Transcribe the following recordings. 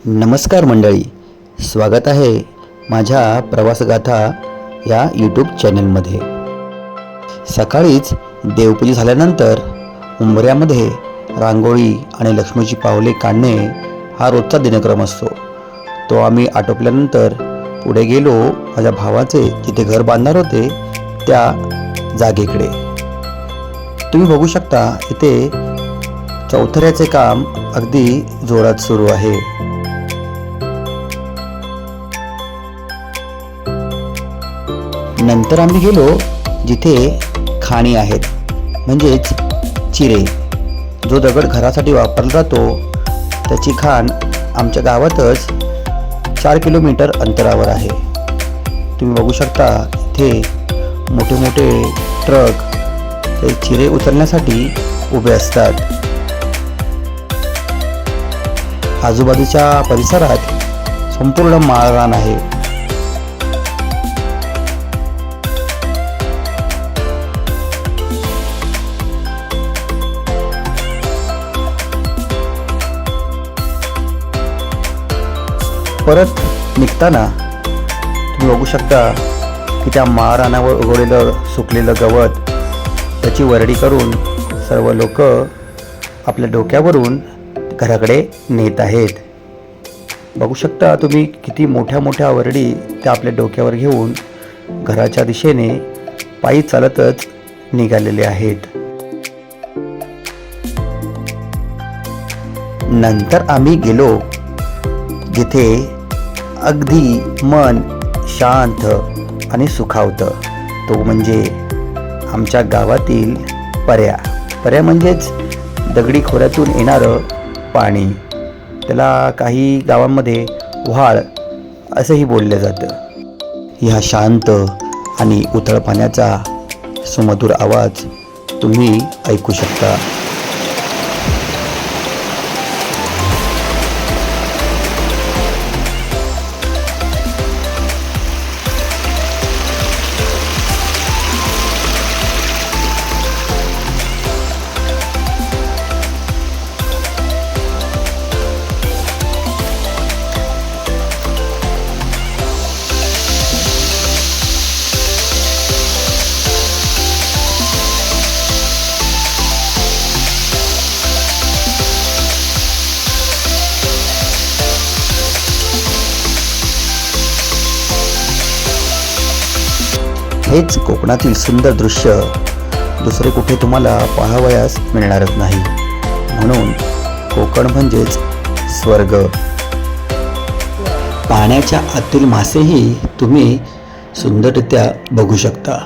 नमस्कार मंडळी, स्वागत आहे माझ्या प्रवासगाथा या यूट्यूब चॅनलमध्ये। सकाळीच देवपूजा झाल्यानंतर उंबऱ्यामध्ये रांगोळी आणि लक्ष्मीची पावले काढणे हा रोजचा दिनक्रम असतो। तो आम्ही आटोपल्यानंतर पुढे गेलो माझ्या भावाचे जिथे घर बांधणार होते त्या जागेकडे। तुम्ही बघू शकता इथे चौथऱ्याचे काम अगदी जोरात सुरू आहे। नंतर आम्ही गेलो जिथे खाणी आहेत, म्हणजेच चिरे। जो दगड घरासाठी वापरला जातो त्याची खाण आमच्या गावातच 4 किलोमीटर अंतरावर आहे। तुम्ही बघू शकता इथे मोठे मोठे ट्रक ते चिरे उचलण्यासाठी उभे असतात। आजूबाजूच्या परिसरात संपूर्ण माळरान आहे। परत निघताना तुम्ही बघू शकता की त्या माळरानावर उगवलेलं सुकलेलं गवत त्याची वरडी करून सर्व लोक आपल्या डोक्यावरून घराकडे नेत आहेत। बघू शकता तुम्ही किती मोठ्या मोठ्या वरडी त्या आपल्या डोक्यावर घेऊन घराच्या दिशेने पायी चालतच निघालेले आहेत। नंतर आम्ही गेलो जिथे अगदी मन शांत आणि सुखावतं, तो म्हणजे आमच्या गावातील पर्या म्हणजेच दगडी खोऱ्यातून येणारं पाणी। त्याला काही गावांमध्ये व्हाळ असंही बोललं जातं। ह्या शांत आणि उथळ पाण्याचा सुमधुर आवाज तुम्ही ऐकू शकता। हेच कोकणातील सुंदर दृश्य दुसरे कुठे तुम्हाला पाहावयास मिळणारच नाही। म्हणून कोकण म्हणजेच स्वर्ग। पाण्याच्या आतील मासेही तुम्ही सुंदररित्या बघू शकता।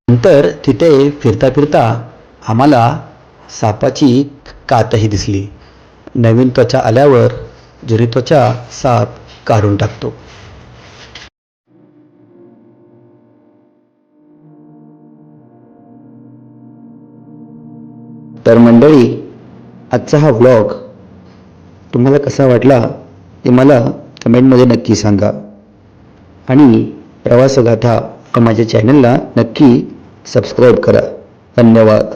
नंतर तिथे फिरता फिरता आम्हाला सापाची कातही दिसली। नवीन त्वचा आल्यावर जुनी त्वचा साप काढून टाकतो। तर मंडळी, आजचा हा व्लॉग तुम्हाला कसा वाटला ते मला कमेंटमध्ये नक्की सांगा आणि प्रवासगाथा माझ्या चॅनलला नक्की सबस्क्राईब करा। धन्यवाद।